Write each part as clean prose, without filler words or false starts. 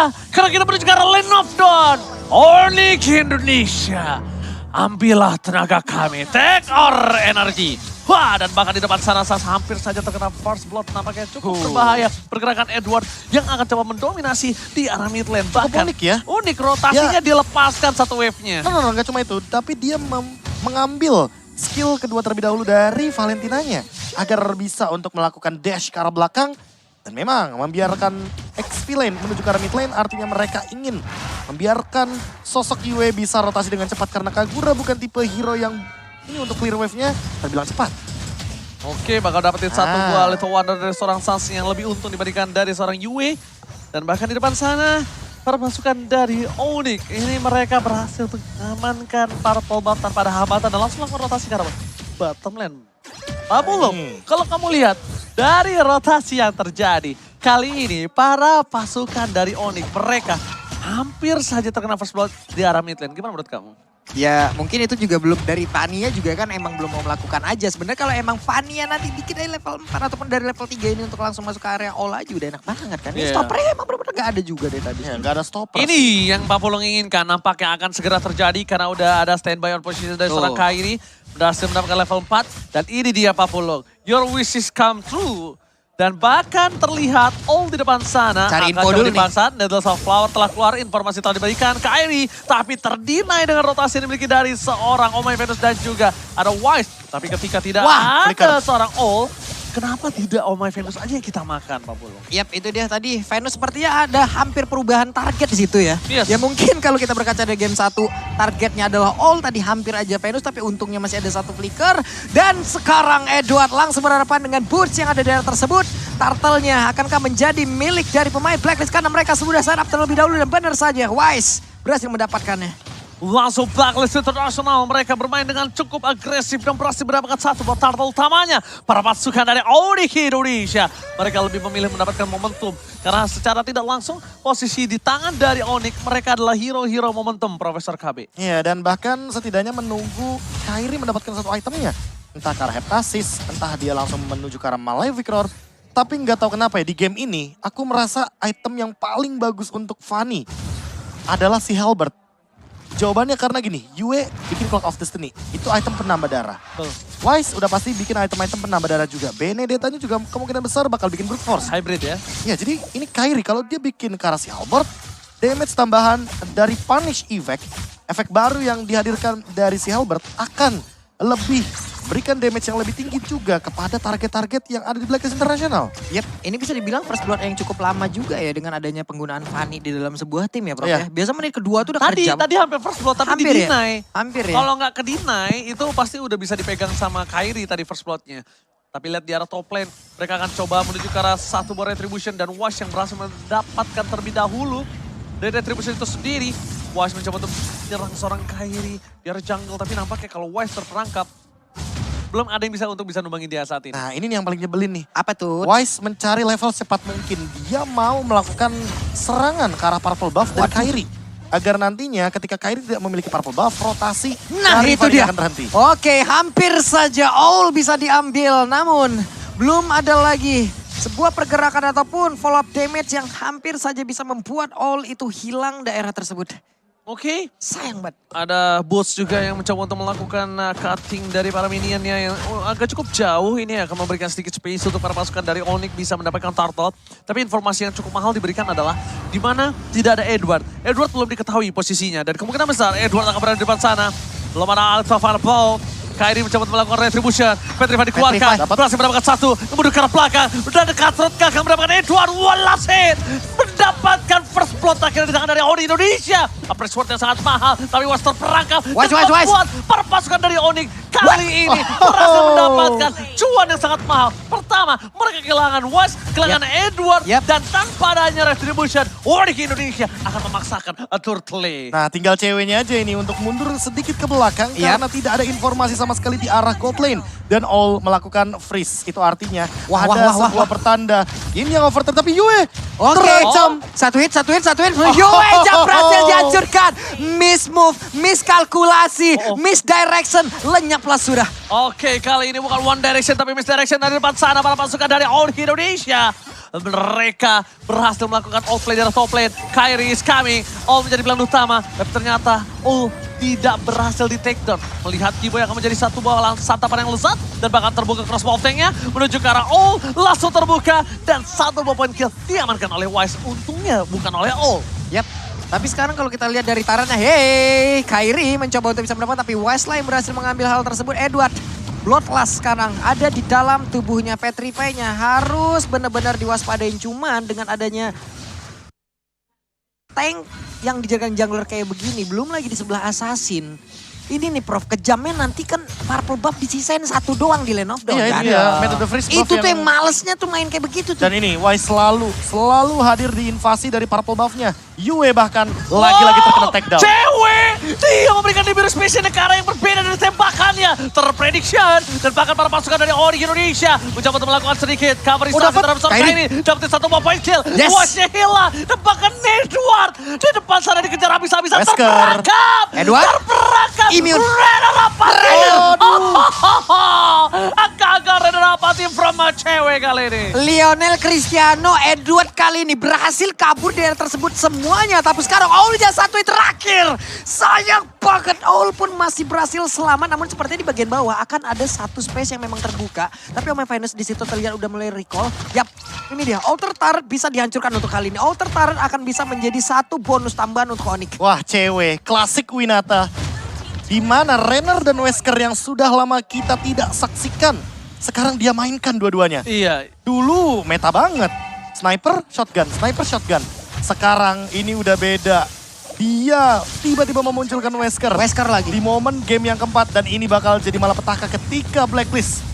saja, karena kita menuju ke arah Lane of Dawn. Onyx Indonesia, ambillah tenaga kami, take our energy. Wah, dan bahkan di depan sana hampir saja terkena first blood, nampaknya cukup berbahaya. Pergerakan Edward yang akan coba mendominasi di arah mid lane. Bahkan unik ya. Unik, rotasinya dilepaskan satu wave-nya. No, nggak cuma itu. Tapi dia mengambil skill kedua terlebih dahulu dari Valentinanya. Agar bisa untuk melakukan dash ke arah belakang. Dan memang membiarkan XP lane menuju ke arah mid lane. Artinya mereka ingin membiarkan sosok Yue bisa rotasi dengan cepat. Karena Kagura bukan tipe hero yang ini untuk clear wave-nya terbilang cepat. Oke, bakal dapetin satu buah Little Wonder dari seorang Sans yang lebih untung dibandingkan dari seorang Yue. Dan bahkan di depan sana, permasukan dari Onyx. Ini mereka berhasil untuk mengamankan Purple Buff tanpa ada hambatan dan langsung lakukan rotasi ke arah bottom lane. Belum, kalau kamu lihat dari rotasi yang terjadi, kali ini para pasukan dari Onyx, mereka hampir saja terkena first blood di arah mid lane. Gimana menurut kamu? Ya mungkin itu juga belum dari Vania juga kan emang belum mau melakukan aja. Sebenarnya kalau emang Vania nanti bikin dari level 4 ataupun dari level 3 ini untuk langsung masuk ke area all aja udah enak banget kan. Ini stoppernya emang benar-benar gak ada juga dari tadi. Ya, gak ada stopper. Ini yang Pak Pulung inginkan, nampaknya akan segera terjadi karena udah ada standby on position dari seorang Kairi. Berhasil mendapatkan level 4 dan ini dia Pak Pulung. Your wishes come true. Dan bahkan terlihat all di depan sana. Cari info dulu nih. Needles of Flower telah keluar, informasi telah diberikan ke Kairi. Tapi terdinai dengan rotasi yang dimiliki dari seorang Oh My Venus dan juga ada Wise. Tapi ketika tidak ada seorang all, kenapa tidak Oh My Venus aja yang kita makan Pak Pulung? Yap, itu dia tadi. Venus sepertinya ada hampir perubahan target di situ ya. Yes. Ya mungkin kalau kita berkaca dari game 1, targetnya adalah all, tadi hampir aja Venus, tapi untungnya masih ada satu flicker. Dan sekarang Edward langsung berhadapan dengan Boots yang ada di daerah tersebut. Turtle-nya akankah menjadi milik dari pemain Blacklist karena mereka sudah sign up terlebih dahulu dan benar saja Wise berhasil mendapatkannya. Langsung Blacklist International, mereka bermain dengan cukup agresif dan berhasil mendapatkan satu buat turtle utamanya. Para pasukan dari Onyx Indonesia, mereka lebih memilih mendapatkan momentum. Karena secara tidak langsung, posisi di tangan dari Onyx, mereka adalah hero-hero momentum, Profesor KB. Iya, dan bahkan setidaknya menunggu Kairi mendapatkan satu itemnya. Entah ke arah Heptasis, entah dia langsung menuju ke arah Malefic Roar. Tapi nggak tahu kenapa ya, di game ini aku merasa item yang paling bagus untuk Fanny adalah si Halberd. Jawabannya karena gini, Yue bikin Clock of Destiny, itu item penambah darah. Wise udah pasti bikin item-item penambah darah juga. Benedetta-nya juga kemungkinan besar bakal bikin Brute Force. Hybrid ya? Ya, jadi ini Kairi kalau dia bikin ke arah si Halberd, damage tambahan dari Punish Effect, efek baru yang dihadirkan dari si Halberd akan lebih berikan damage yang lebih tinggi juga kepada target-target yang ada di Blacklist International. Yap, ini bisa dibilang first blood yang cukup lama juga ya dengan adanya penggunaan Fanny di dalam sebuah tim ya Prof ya. Biasa menit kedua tuh udah kerja. Tadi hampir first blood tapi hampir di-deny. Ya? Hampir ya. Kalau nggak ke-deny itu pasti udah bisa dipegang sama Kairi tadi first bloodnya. Tapi lihat di arah top lane, mereka akan coba menuju ke arah satu buah Retribution dan Wash yang berhasil mendapatkan terlebih dahulu dari Retribution itu sendiri. Wash mencoba untuk menyerang seorang Kairi di arah jungle, tapi nampaknya kalau Wash terperangkap, belum ada yang bisa numbangin dia saat ini. Nah, ini nih yang paling nyebelin nih. Apa tuh? Wise mencari level secepat mungkin. Dia mau melakukan serangan ke arah Purple Buff dari Kairi. Agar nantinya ketika Kairi tidak memiliki Purple Buff, rotasi dari itu Fanny dia akan berhenti. Oke, hampir saja all bisa diambil. Namun, belum ada lagi sebuah pergerakan ataupun follow up damage yang hampir saja bisa membuat all itu hilang daerah tersebut. Oke. Sayang banget. Ada Boots juga yang mencoba untuk melakukan cutting dari para minionnya yang agak cukup jauh. Ini akan memberikan sedikit space untuk para pasukan dari Onyx bisa mendapatkan turtle. Tapi informasi yang cukup mahal diberikan adalah di mana tidak ada Edward. Edward belum diketahui posisinya dan kemungkinan besar Edward akan berada di depan sana. Belum ada Alpha Fireball. Kairi mencoba melakukan retribution. Petrify dikeluarkan. Berhasil mendapatkan satu. Kemudian ke arah belakang. Dan Cutthroat gagal mendapatkan Edward. One last hit. Mendapatkan first blood akhirnya di tangan dari Onyx Indonesia. Apres sword yang sangat mahal. Tapi was terperangkap. Wise. Para pasukan dari Onyx kali ini berhasil mendapatkan cuan yang sangat mahal. Pertama, mereka kehilangan Wise, kehilangan Edward. Dan tanpa adanya retribution, Onyx Indonesia akan memaksakan turtle. Nah, tinggal ceweknya aja ini untuk mundur sedikit ke belakang karena tidak ada informasi sama sekali di arah gold lane. Dan all melakukan freeze. Itu artinya ada sebuah pertanda. Ini yang overturn tapi Yue terancam. Satu hit. Yue jam berhasil dihancurkan. Miss move, miskalkulasi, misdirection. Lenyaplah sudah. Oke, kali ini bukan one direction tapi misdirection dari depan sana para pasukan dari Onyx Indonesia. Mereka berhasil melakukan outplay dari top lane. Kairi is coming. All menjadi pilihan utama. Tapi ternyata All tidak berhasil di takedown. Melihat Kiboy akan menjadi satu bawalan santapan yang lezat. Dan bahkan terbuka crossbow tanknya menuju ke arah All. Langsung terbuka. Dan satu poin kill diamankan oleh Wise. Untungnya bukan oleh All. Yap. Tapi sekarang kalau kita lihat dari Tarannya, hey, Kairi mencoba untuk bisa mendapat, tapi Westlife berhasil mengambil hal tersebut. Edward, Bloodlust sekarang ada di dalam tubuhnya. Petrify-nya harus benar-benar diwaspadain, cuman dengan adanya tank yang dijadikan jungler kayak begini, belum lagi di sebelah Assassin. Ini nih Prof, kejamnya nanti kan Purple Buff disisain satu doang di Lane of Dawn. Iya, kan? itu ya. Method of Freeze buff Itu tuh yang malesnya tuh main kayak begitu tuh. Dan ini Wise selalu hadir di invasi dari Purple Buff-nya. Yue bahkan lagi-lagi terkena takedown. Cewek! Dia memberikan Nibiru Space ke arah yang berbeda dari tembakannya. Terprediction. Dan bahkan para pasukan dari Onyx Indonesia mencoba untuk melakukan sedikit coverisasi terhadap seorang ini. Dapetin satu point kill. Yes. Watch-nya hilang. Dan bahkan Edward di depan sana dikejar habis-habisan. Wesker. Terperangkap. Edward. Terperangkap. Immune. Reda Rapati. Agak-agak Reda Rapati from cewek kali ini. Lionel Cristiano Edward kali ini berhasil kabur dari tersebut semuanya. Tapi sekarang Owl jasa satu terakhir. Sayang banget Owl pun masih berhasil selamat. Namun sepertinya di bagian bawah akan ada satu space yang memang terbuka. Tapi Omega Finance di situ terlihat udah mulai recall. Yap, ini dia. Alter Turret bisa dihancurkan untuk kali ini. Alter Turret akan bisa menjadi satu bonus tambahan untuk Onyx. Wah cewek, klasik Winata. Di mana Renner dan Wesker yang sudah lama kita tidak saksikan. Sekarang dia mainkan dua-duanya. Iya. Dulu meta banget. Sniper, shotgun. Sekarang ini udah beda. Dia tiba-tiba memunculkan Wesker. Wesker lagi. Di momen game yang keempat. Dan ini bakal jadi malapetaka ketika Blacklist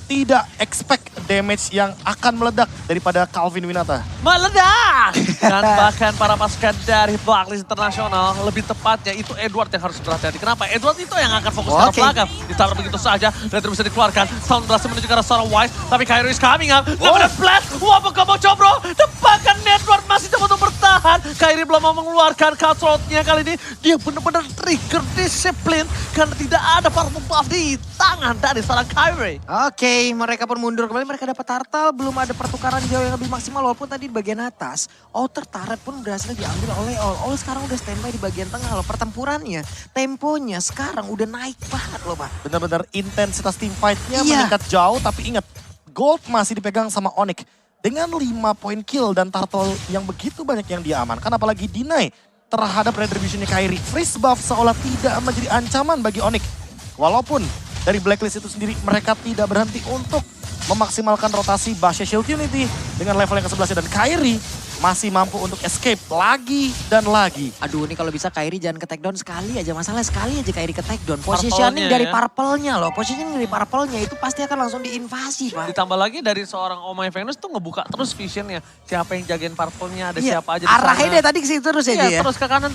tidak expect damage yang akan meledak daripada Calvin Winata. Meledak! Dan bahkan para pasukan dari Blacklist Internasional, lebih tepatnya itu Edward yang harus berhati-hati. Kenapa? Edward itu yang akan fokus ke belakang. Ditabrak begitu saja, dan terus bisa dikeluarkan. Sound berhasil menuju ke arah seorang Wise, tapi Kairi is coming up. Namanya Blast, wah kamu cobro. Dan bahkan Edward masih coba untuk bertahan. Kairi belum mau mengeluarkan cutthroat-nya kali ini. Dia benar-benar trigger disiplin, karena tidak ada purple buff di tangan dari seorang Kairi. Oke, mereka pun mundur kembali. Mereka dapat turtle, belum ada pertukaran jauh yang lebih maksimal. Walaupun tadi di bagian atas, outer turret pun berhasil diambil oleh All. All sekarang udah standby di bagian tengah loh. Pertempurannya, temponya sekarang udah naik banget loh Pak. Benar-benar intensitas team fight-nya Iya. meningkat jauh. Tapi ingat, gold masih dipegang sama Onyx. Dengan 5 poin kill dan turtle yang begitu banyak yang dia amankan. Apalagi deny terhadap retribution-nya Kairi. Freeze buff seolah tidak menjadi ancaman bagi Onyx. Walaupun dari Blacklist itu sendiri mereka tidak berhenti untuk memaksimalkan rotasi Bashe Shield Unity dengan level yang ke-11 dan Kairi masih mampu untuk escape lagi dan lagi. Aduh ini kalau bisa Kairi jangan ke takedown sekali aja. Masalah sekali aja Kairi ke takedown. Positioning dari ya. purple-nya loh. Positioning dari purple-nya itu pasti akan langsung diinvasi Pak. Ditambah lagi dari seorang Omai Venus tuh ngebuka terus visionnya. Siapa yang jagain purple-nya, ada siapa aja di sana. Arahnya dari tadi ke situ terus ya Iya, dia ya. terus ke kanan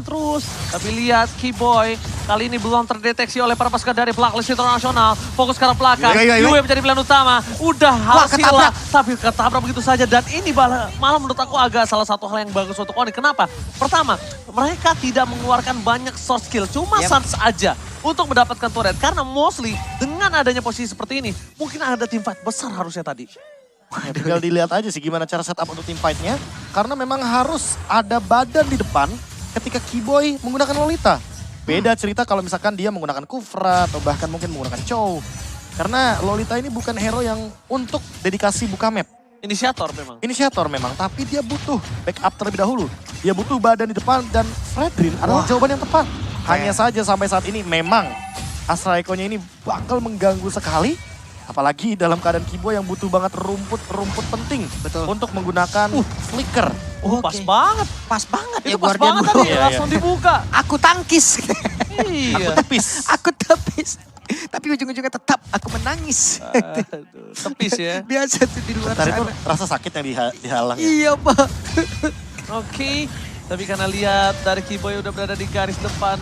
terus. Tapi lihat Kiboy kali ini belum terdeteksi oleh para pasukan dari Blacklist Internasional. Fokus ke arah belakang. Yue menjadi pilihan utama. Udah harus hilang. Tapi ketabrak begitu saja. Dan ini malah menurut aku agak salah satu hal yang bagus untuk Onyx. Kenapa? Pertama, mereka tidak mengeluarkan banyak source skill. Cuma sans aja untuk mendapatkan turret. Karena mostly dengan adanya posisi seperti ini, mungkin ada team fight besar harusnya tadi. Ya, tinggal dilihat aja sih gimana cara setup untuk team fight-nya. Karena memang harus ada badan di depan ketika Kiboy menggunakan Lolita. Beda cerita kalau misalkan dia menggunakan Kufra atau bahkan mungkin menggunakan Chow. Karena Lolita ini bukan hero yang untuk dedikasi buka map. Inisiator memang. Tapi dia butuh backup terlebih dahulu. Dia butuh badan di depan dan Fredrin adalah jawaban yang tepat. Hanya saja sampai saat ini memang Astra Echo-nya ini bakal mengganggu sekali. Apalagi dalam keadaan Kiboy yang butuh banget rumput penting. Betul. Untuk menggunakan flicker. Pas banget. Pas banget Itu ya pas Guardian banget Blue. tadi, langsung dibuka. Aku tangkis. Iya. Aku Tepis. Tapi ujung-ujungnya tetap aku menangis. Aduh, tepis ya. Biasa tuh di luar Bentar itu sana. rasa sakit yang dihalang ya. Iya Pak. Oke, tapi karena lihat dari Kiboy udah berada di garis depan,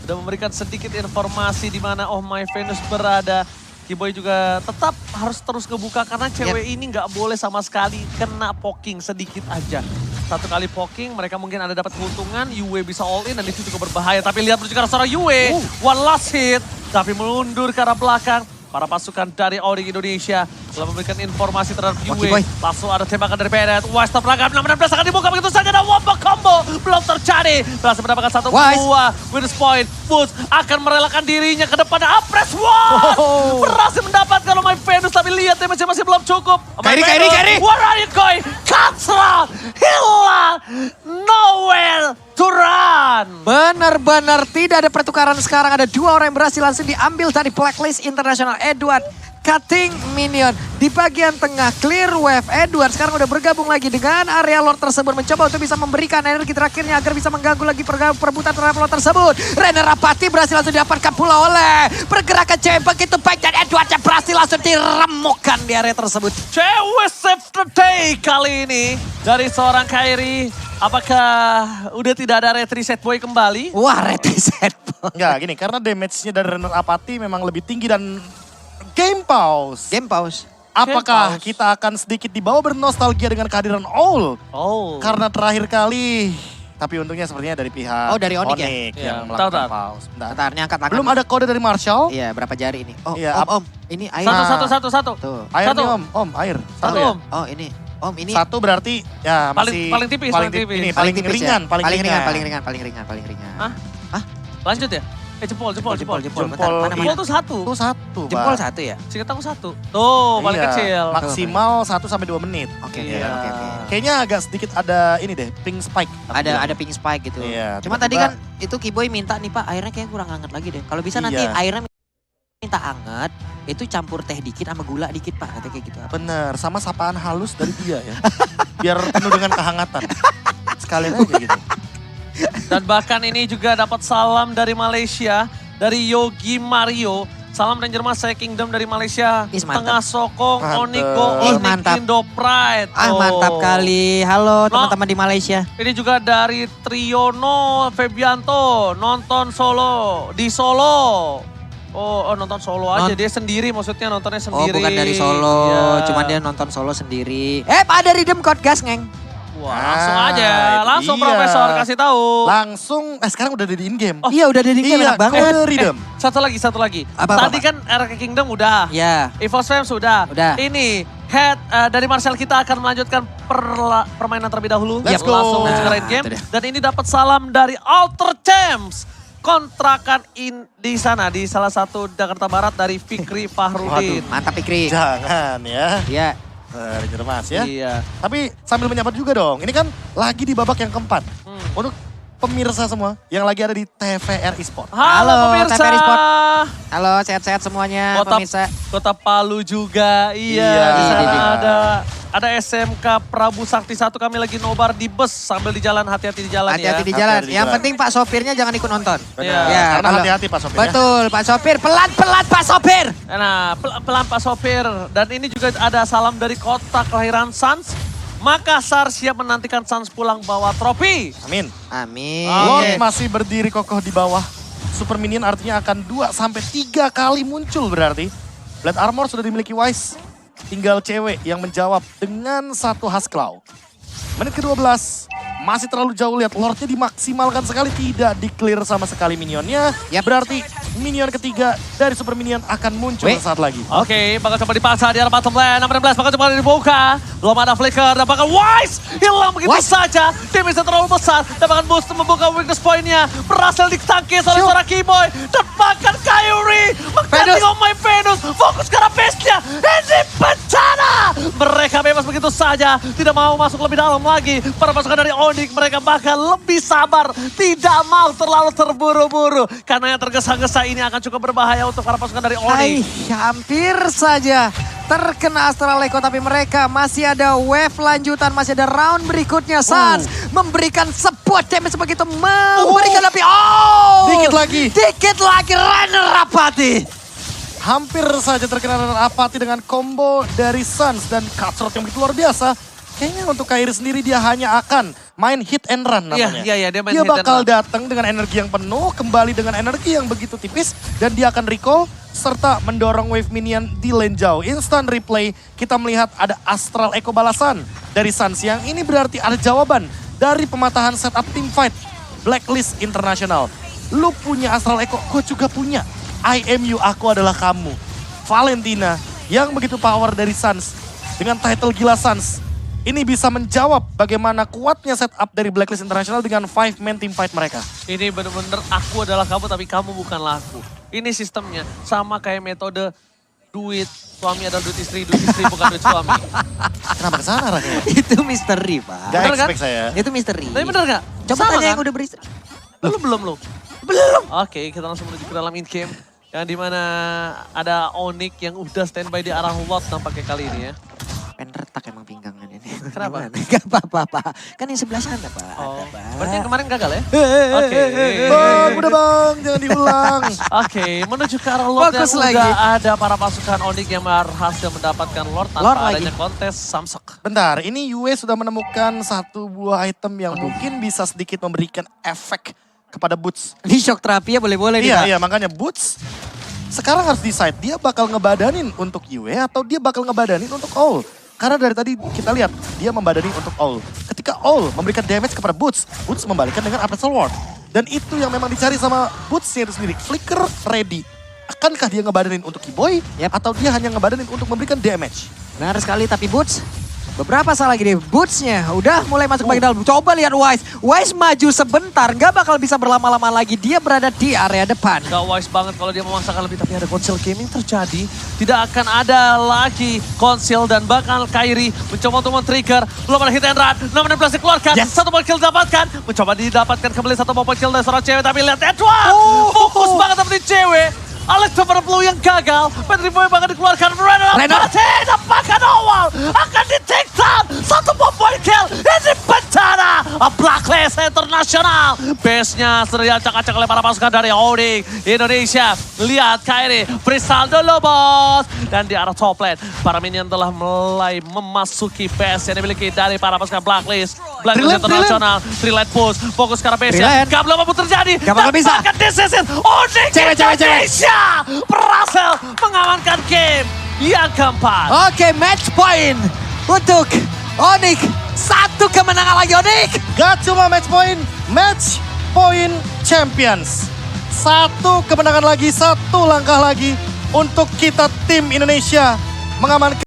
udah memberikan sedikit informasi di mana Oh My Venus berada. Kiboy juga tetap harus terus ngebuka karena cewek ini nggak boleh sama sekali kena poking sedikit aja. Satu kali poking, mereka mungkin ada dapat keuntungan, Yue bisa all in dan itu juga berbahaya. Tapi lihat menuju ke arah seorang Yue, one last hit, tapi mundur ke arah belakang. para pasukan dari Onyx Indonesia telah memberikan informasi terhadap Waki Yue. boy. Langsung ada tembakan dari Bennett. Wise terperangkap 6-16 akan dibuka begitu saja dan wombo combo belum terjadi. Berhasil mendapatkan satu Wise. buah Winners Point. Boots akan merelakan dirinya ke depan Apres. Wow! Oh. Berhasil mendapatkan My Venus tapi lihat damage masih belum cukup. My Kairi. Venus, where are you going? Katra hilang. Nowhere to run. Benar-benar tidak ada pertukaran sekarang. Ada 2 orang yang berhasil langsung diambil dari Blacklist International. Edward cutting minion di bagian tengah, clear wave. Edward sekarang udah bergabung lagi dengan area Lord tersebut, mencoba untuk bisa memberikan energi terakhirnya agar bisa mengganggu lagi perebutan terhadap Lord tersebut. Renner Rapati berhasil langsung didapatkan pula oleh pergerakan cewek begitu baik dan Edward yang berhasil langsung diremukkan di area tersebut. Cewek save the day kali ini dari seorang Kairi. Apakah udah tidak ada reset boy kembali? Wah, reset. Enggak, gini, karena damage-nya dari Renner Apati memang lebih tinggi dan game pause. Game pause. Apakah pause. kita akan sedikit dibawa bernostalgia dengan kehadiran Owl? Oh. Karena terakhir kali, tapi untungnya sepertinya dari pihak Oh, dari Onyx ya? yang Iya, melakukan bentar. pause. Bentar. Bentar, ini angkat tangan. Belum ada kode dari Marshall. Iya, berapa jari ini? Oh, Iya, om. Ini air. Satu. Tuh. Air Satu. nih om, air. Satu ya? om. Oh, ini. Om, ini. Satu berarti ya masih Paling tipis, paling tipis. Ini paling tipis ringan, ya? paling ringan. paling ringan. Hah? Hah? Lanjut ya? Jempol. Jempol. Jempol. Bentar, mana? Jempol tuh satu. Itu satu, Jempol Pak. 1 ya? Singkat aku satu. Tuh, paling Iya, kecil. Maksimal 1 sampai 2 menit. Oke, Iya. oke. Kayaknya agak sedikit ada ini deh, pink spike. Ada pink spike gitu. Iya, Cuma tadi tiba-tiba- kan itu Kiboy minta nih Pak, airnya kayak kurang hangat lagi deh. Kalau bisa nanti Iya. airnya minta hangat, itu campur teh dikit sama gula dikit Pak, katanya kayak gitu. Bener, sama sapaan halus dari dia ya. Biar penuh dengan kehangatan. Sekalian aja gitu. Dan bahkan ini juga dapat salam dari Malaysia, dari Yogi Mario. Salam Ranger Mas, saya Kingdom dari Malaysia. Ih, mantap. Tengah sokong Mantap. Onyx Go, Ih, Onyx mantap. Indo Pride. Oh. Mantap kali. Halo teman-teman di Malaysia. Ini juga dari Triono Febianto, nonton Solo, di Solo. Oh, nonton Solo aja, dia sendiri maksudnya nontonnya Oh, sendiri. bukan dari Solo, Iya. cuma dia nonton Solo sendiri. Ada Rhythm Code Gas, Ngeng. Wah, langsung Ah, aja, itu langsung dia. Profesor kasih tahu. Langsung, sekarang udah ada di in-game. Iya, udah ada di game, Iya, enak banget. kode Rhythm. Satu lagi. Apa? Tadi kan RK Kingdom udah. Ya. EVOS sudah. Udah. Ini head dari Marcel kita akan melanjutkan permainan terlebih dahulu. Let's go. Langsung Nah, segera in game. itu dia. Dan ini dapat salam dari Alter Champs. Kontrakan di sana di salah satu Jakarta Barat dari Fikri Fahrudin. Mantap Fikri. Jangan ya. Iya. Ranger Mas ya. Iya. Tapi sambil menyapa juga dong. Ini kan lagi di babak yang keempat. Untuk pemirsa semua yang lagi ada di TVR Esport. Halo, Halo, pemirsa. TVR Esport. Halo, sehat-sehat semuanya pemirsa. Kota Palu juga. Iya, Iya. di sana Iya. ada SMK Prabu Sakti 1, kami lagi nobar di bus sambil di jalan, hati-hati di jalan Hati-hati ya. di jalan. Hati-hati di Yang jalan. penting Pak sopirnya jangan ikut nonton. Benar. Iya. Karena kalau- hati-hati Pak Sopir ya. Betul, Pak sopir. Pelan-pelan Pak sopir. Nah, pelan Pak Sopir. Dan ini juga ada salam dari kota kelahiran Suns. Makassar siap menantikan Suns pulang bawa trofi. Amin. Amin. Lord masih berdiri kokoh di bawah. Super Minion artinya akan 2-3 kali muncul berarti. Blade Armor sudah dimiliki Wise. Tinggal cewek yang menjawab dengan 1 Hasklaw. Menit ke-12. Masih terlalu jauh, lihat Lordnya dimaksimalkan sekali. Tidak di-clear sama sekali minionnya. Yap. Berarti minion ketiga dari Super Minion akan muncul Wait. saat lagi. Oke, bakal coba dipaksa di arah bottom lane. 16 bakal coba dibuka. Belum ada flicker dan bakal Wise hilang begitu Wise. saja. Damage terlalu besar dan bahkan Boost membuka weakness point-nya. Berhasil ditangkis oleh Shoot. seorang Keyboy. Dan bahkan Kyrie mengganti Venus. My Venus. Fokus ke arah base-nya. Ini bencana. Mereka bebas begitu saja. Tidak mau masuk lebih dalam lagi. Para pasukan dari Onyx mereka bahkan lebih sabar. Tidak mau terlalu terburu-buru. Karena yang tergesa-gesa ini akan cukup berbahaya untuk para pasukan dari Onyx. Hampir saja terkena Astral Echo, tapi mereka masih ada wave lanjutan, masih ada round berikutnya. Suns memberikan sebuah damage begitu memberikan lebih. Dikit lagi. Dikit lagi Renner Rapati. Hampir saja terkena Renner Apati dengan combo dari Suns dan cutthroat yang begitu luar biasa. Kayaknya untuk Kairi sendiri dia hanya akan main hit and run namanya. Iya, dia main hit and bakal run. datang dengan energi yang penuh, kembali dengan energi yang begitu tipis, dan dia akan recall serta mendorong wave minion di lane jauh. Instant replay, kita melihat ada Astral Echo balasan dari Suns yang ini berarti ada jawaban dari pematahan setup team fight Blacklist International. Lu punya Astral Echo, gue juga punya. I am you, aku adalah kamu. Valentina yang begitu power dari Suns dengan title gila Suns. Ini bisa menjawab bagaimana kuatnya setup dari Blacklist International dengan 5-man team fight mereka. Ini bener-bener aku adalah kamu tapi kamu bukanlah aku. Ini sistemnya sama kayak metode duit suami adalah duit istri bukan duit suami. Kenapa kesana rasanya? Itu misteri, Pak. Gak Bener kan? expect saya. Itu misteri. Tapi bener gak? Coba Sama tanya kan? yang udah beristri. Belum lu. Belum. Oke, kita langsung menuju ke dalam in-game. Yang dimana ada Onyx yang udah standby di arah lot nampaknya kali ini ya. Pengen retak emang pinggangan ini. Kenapa? Gak apa-apa, Pak. Kan yang sebelah sana, Pak. Oh, Ada, Pak. berarti yang kemarin gagal ya? Oke. Bang, udah bang, jangan diulang. Oke, menuju ke arah Lord yang Fokus lagi. udah ada para pasukan Onyx yang berhasil mendapatkan Lord tanpa Lord lagi. adanya kontes Samsek. Bentar, ini Yue sudah menemukan satu buah item yang mungkin bisa sedikit memberikan efek kepada Boots. Ini shock terapi ya boleh-boleh nih, Pak. Iya, makanya Boots sekarang harus decide dia bakal ngebadanin untuk Yue atau dia bakal ngebadanin untuk All. Karena dari tadi kita lihat dia membadani untuk All. Ketika All memberikan damage kepada Boots, Boots membalikkan dengan Apostle Ward. Dan itu yang memang dicari sama Boots-nya itu sendiri. Flicker ready. Akankah dia ngebadanin untuk Keyboy atau dia hanya ngebadanin untuk memberikan damage? Benar sekali, tapi Boots beberapa salah lagi deh. Boots-nya udah mulai masuk bagian dalam. Coba lihat Wise. Wise maju sebentar, nggak bakal bisa berlama-lama lagi. Dia berada di area depan. Gak wise banget kalau dia memaksakan lebih, tapi ada Konsil Gaming terjadi. Tidak akan ada lagi Konsil dan bakal Kairi mencoba untuk men-trigger. Belum ada hit and run, 6-16 dikeluarkan. Yes. Satu point kill didapatkan. Mencoba didapatkan kembali satu point kill dari seorang cewek, tapi lihat Edward. Fokus banget dapetin cewek. Alex Tavara Blue yang gagal. Patrick Boy bakal dikeluarkan. Renard. Dapatkan awal. Akan di take down. Satu point kill. Ini bencana. Blacklist International. Base-nya sudah diacak-acak oleh para pasukan dari Onyx Indonesia. Lihat Kairi. Freestyle dulu bos. Dan di arah top lane. Para minion telah mulai memasuki base yang dimiliki dari para pasukan Blacklist. Blacklist International. Three-lane push. Fokus ke arah base-nya. Three-lane. Gak belum mampu terjadi. Gak bakal bisa. Dapatkan decision. Onyx Cewek. Indonesia berhasil mengamankan game yang keempat. Oke, match point untuk Onyx. Satu kemenangan lagi Onyx. Gak cuma match point champions. Satu kemenangan lagi, satu langkah lagi untuk kita tim Indonesia mengamankan